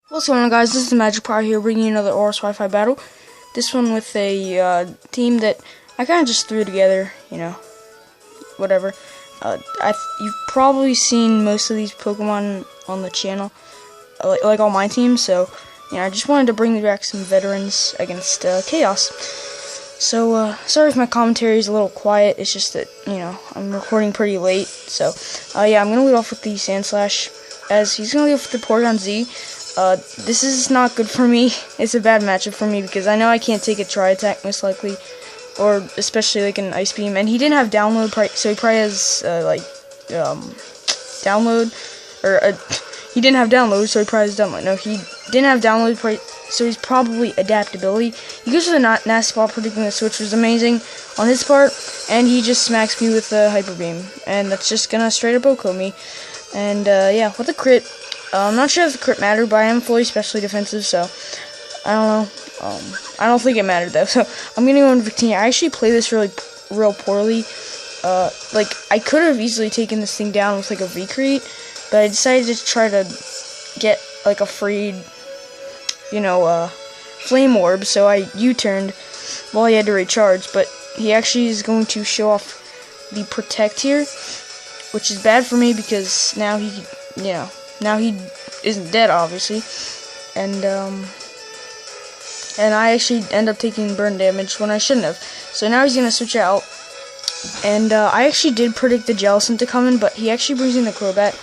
What's going on, guys? This is the Magic Power here, bringing you another ORAS Wi-Fi battle. This one with a team that I kind of just threw together, whatever. You've probably seen most of these Pokemon on the channel, like all my teams. So, I just wanted to bring back some veterans against Chaos. So, sorry if my commentary is a little quiet. It's just that I'm recording pretty late. So, yeah, I'm gonna lead off with the Sandslash, as he's gonna lead off with the Porygon Z. This is not good for me. It's a bad matchup for me because I know I can't take a Tri-Attack most likely, or especially like an Ice Beam. And he didn't have download, so he probably has download, or he didn't have download, so he probably has download. No, he didn't have download, so he's probably adaptability. He goes for the nasty ball, predicting the switch was amazing on his part, and he just smacks me with the Hyper Beam, and that's just gonna straight up OHKO me. And yeah, with the crit. I'm not sure if the crit mattered, but I am fully specially defensive, so I don't know. I don't think it mattered though. So I'm gonna go into Victini. I actually play this real poorly. Like I could have easily taken this thing down with like a V-Create, but I decided to try to get like a free, flame orb. So I U-turned while he had to recharge. But he actually is going to show off the Protect here, which is bad for me because now he, now he isn't dead, obviously, and I actually end up taking burn damage when I shouldn't have. So now he's gonna switch out, and I actually did predict the Jellicent to come in, but he actually brings in the Crobat,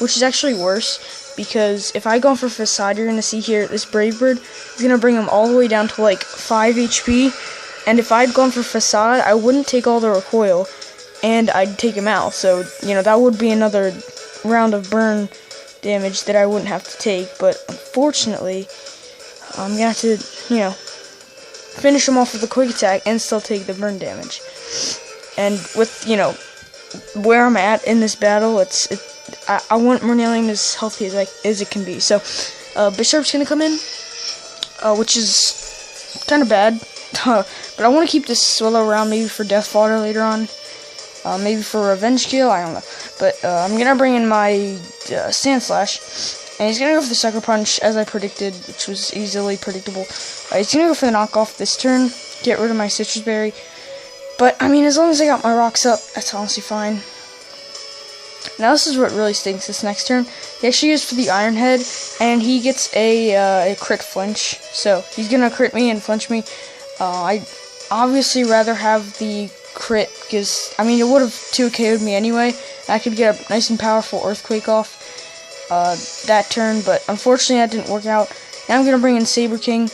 which is actually worse, because if I go for Facade, you're gonna see here, this Brave Bird is gonna bring him all the way down to like 5 HP, and if I'd gone for Facade, I wouldn't take all the recoil, and I'd take him out, so, that would be another round of burn damage that I wouldn't have to take, but unfortunately, I'm gonna have to, finish him off with a quick attack and still take the burn damage. And with, where I'm at in this battle, I want Murnalium as healthy as it can be. So, Bisharp's gonna come in, which is kind of bad, but I want to keep this Swallow around maybe for Death Fodder later on. Maybe for Revenge Kill, I don't know. But I'm gonna bring in my Sandslash, and he's gonna go for the Sucker Punch as I predicted, which was easily predictable. He's gonna go for the knockoff this turn, get rid of my Citrus Berry. But I mean, as long as I got my rocks up, that's honestly fine. Now this is what really stinks. This next turn, he actually goes for the Iron Head, and he gets a crit flinch. So he's gonna crit me and flinch me. I obviously rather have the crit, because I mean it would have 2KO'd me anyway. I could get a nice and powerful Earthquake off that turn, but unfortunately that didn't work out. Now I'm gonna bring in Saber King,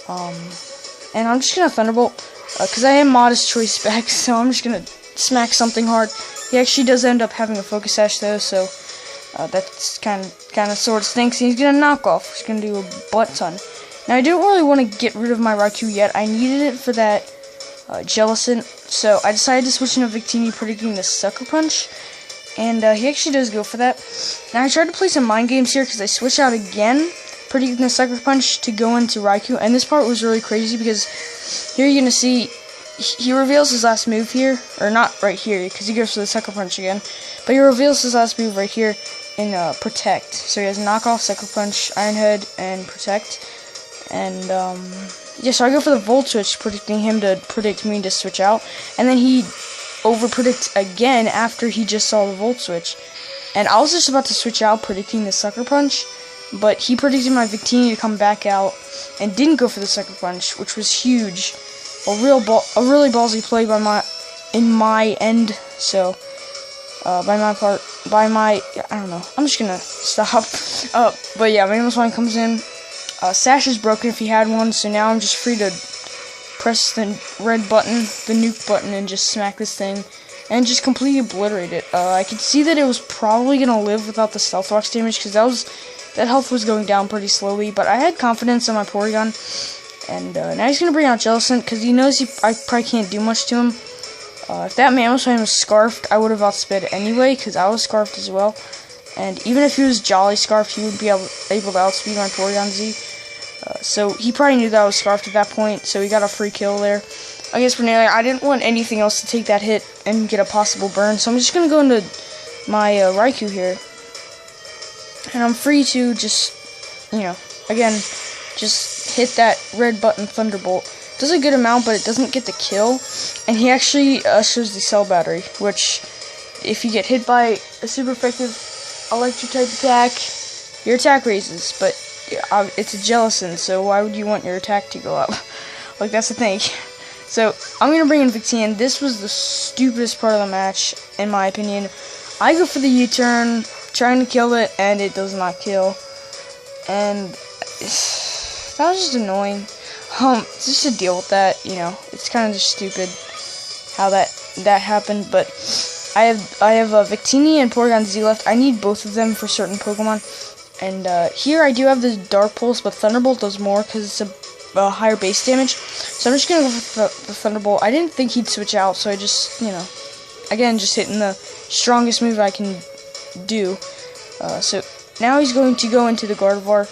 and I'm just gonna Thunderbolt because I am Modest Choice back, so I'm just gonna smack something hard. He actually does end up having a Focus Sash though, so that's kind of sort of stinks. And he's gonna knock off. He's gonna do a butt ton. Now I don't really want to get rid of my Raikou yet. I needed it for that Jellicent, so I decided to switch into Victini, predicting the Sucker Punch, and he actually does go for that. Now I tried to play some mind games here because I switched out again, predicting the Sucker Punch to go into Raikou, and this part was really crazy because here you're gonna see he reveals his last move here, or not right here because he goes for the Sucker Punch again, but he reveals his last move right here in Protect. So he has Knockoff, Sucker Punch, Iron Head, and Protect, and yeah, so I go for the Volt Switch, predicting him to predict me to switch out, and then he over-predicts again after he just saw the Volt Switch. And I was just about to switch out, predicting the Sucker Punch, but he predicted my Victini to come back out, and didn't go for the Sucker Punch, which was huge. A really ballsy play in my end, so, I don't know, I'm just gonna stop. But yeah, Mamoswine comes in. Sash is broken if he had one, so now I'm just free to press the red button, the nuke button, and just smack this thing, and just completely obliterate it. I could see that it was probably gonna live without the Stealth Rocks damage, because that health was going down pretty slowly, but I had confidence in my Porygon, and now he's gonna bring out Jellicent, because he knows I probably can't do much to him. If that Mamoswine was Scarfed, I would have outsped it anyway, because I was Scarfed as well. And even if he was Jolly Scarfed, he would be able to outspeed my Porygon Z. So he probably knew that I was Scarfed at that point, so he got a free kill there. I guess for Nair, I didn't want anything else to take that hit and get a possible burn, so I'm just going to go into my Raikou here. And I'm free to just again, just hit that red button, Thunderbolt. Does a good amount, but it doesn't get the kill. And he actually shows the cell battery, which, if you get hit by a super effective electric type attack, your attack raises. But it's a Jellicent, so why would you want your attack to go up? Like, that's the thing. So, I'm going to bring in Victini. This was the stupidest part of the match, in my opinion. I go for the U-turn, trying to kill it, and it does not kill. And that was just annoying. Just to deal with that, it's kind of just stupid how that happened. But I have Victini and Porygon Z left. I need both of them for certain Pokemon. And here I do have the Dark Pulse, but Thunderbolt does more because it's a higher base damage. So I'm just gonna go for the Thunderbolt. I didn't think he'd switch out, so I just, again, just hitting the strongest move I can do. So now he's going to go into the Gardevoir,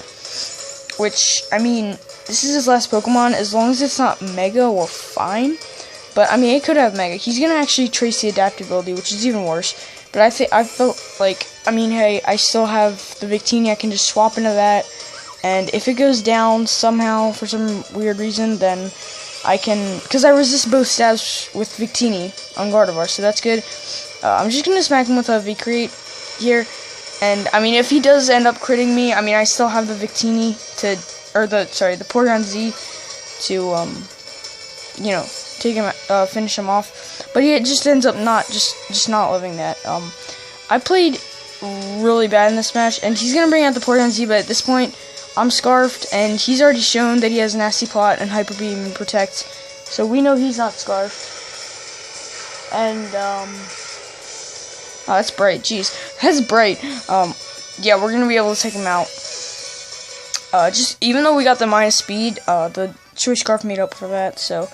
which, I mean, this is his last Pokemon. As long as it's not Mega, we're fine. But, I mean, it could have Mega. He's going to actually trace the adaptability, which is even worse. But I felt like, I mean, hey, I still have the Victini. I can just swap into that. And if it goes down somehow for some weird reason, then I can, because I resist both stabs with Victini on Gardevoir, so that's good. I'm just going to smack him with a V-Create here. And, I mean, if he does end up critting me, I mean, I still have the Victini the Porygon Z to, take him, finish him off. But he just ends up just not living that. I played really bad in this match, and he's going to bring out the Porygon Z, but at this point, I'm Scarfed, and he's already shown that he has Nasty Plot and Hyper Beam and Protect, so we know he's not Scarfed. And, oh, that's bright, jeez. That's bright. Yeah, we're gonna be able to take him out. Just, even though we got the minus speed, the Choice Scarf made up for that, so,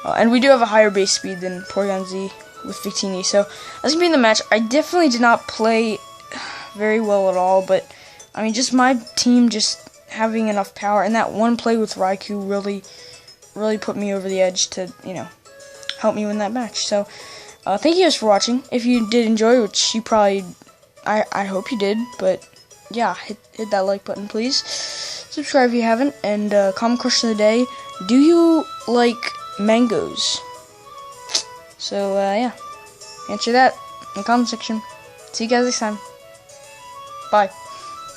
and we do have a higher base speed than Porygon Z with Victini, so that's gonna be in the match. I definitely did not play very well at all, but, I mean, just my team just having enough power, and that one play with Raikou really put me over the edge to, help me win that match. So, thank you guys for watching. If you did enjoy, which you probably, I hope you did, but yeah, hit that like button, please. Subscribe if you haven't, and comment question of the day: do you like mangoes? So yeah, answer that in the comment section. See you guys next time. Bye.